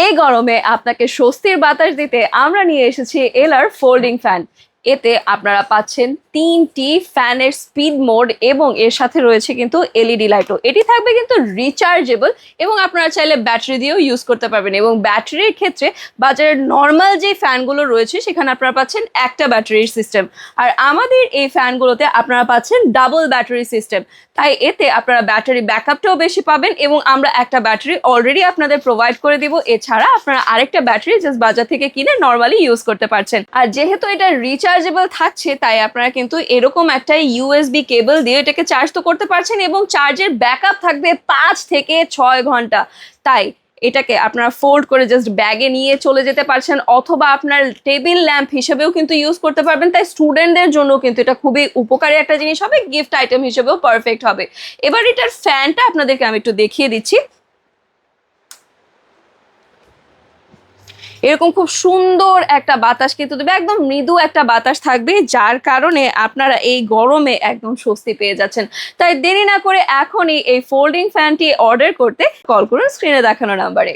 এই গরমে আপনাকে স্বস্তির বাতাস দিতে আমরা নিয়ে এসেছি এলার ফোল্ডিং ফ্যান। এতে আপনারা পাচ্ছেন 3টি ফ্যানের স্পিড মোড এবং এর সাথে রয়েছে কিন্তু এলইডি লাইটও। এটি থাকবে কিন্তু রিচার্জেবল এবং আপনারা চাইলে ব্যাটারি দিয়েও ইউজ করতে পারবেন। এবং ব্যাটারির ক্ষেত্রে বাজারের নর্মাল যে ফ্যানগুলো রয়েছে সেখানে আপনারা পাচ্ছেন একটা ব্যাটারির সিস্টেম, আর আমাদের এই ফ্যানগুলোতে আপনারা পাচ্ছেন ডাবল ব্যাটারি সিস্টেম। তাই এতে আপনারা ব্যাটারি ব্যাকআপটাও বেশি পাবেন এবং আমরা একটা ব্যাটারি অলরেডি আপনাদের প্রোভাইড করে দিব। এছাড়া আপনারা আরেকটা ব্যাটারি জাস্ট বাজার থেকে কিনে নর্মালি ইউজ করতে পারছেন। আর যেহেতু এটা রিচার্জেবল থাকছে তাই আপনারা কিন্তু এরকম একটা ইউএসবি কেবল দিয়ে এটাকে চার্জ তো করতে পারছেন এবং চার্জের ব্যাকআপ থাকবে 5 থেকে 6 ঘন্টা। তাই এটাকে আপনারা ফোল্ড করে জাস্ট ব্যাগে নিয়ে চলে যেতে পারছেন অথবা আপনার টেবিল ল্যাম্প হিসেবেও কিন্তু ইউজ করতে পারবেন। তাই স্টুডেন্টদের জন্য কিন্তু এটা খুবই উপকারী একটা জিনিস হবে, গিফট আইটেম হিসেবেও পারফেক্ট হবে। এবার এটার ফ্যানটা আপনাদেরকে আমি একটু দেখিয়ে দিচ্ছি। এরকম খুব সুন্দর একটা বাতাস কিন্তু দেবে, একদম মৃদু একটা বাতাস থাকবে, যার কারণে আপনারা এই গরমে একদম স্বস্তি পেয়ে যাচ্ছেন। তাই দেরি না করে এখনই এই ফোল্ডিং ফ্যানটি অর্ডার করতে কল করুন স্ক্রিনে দেখানো নাম্বারে।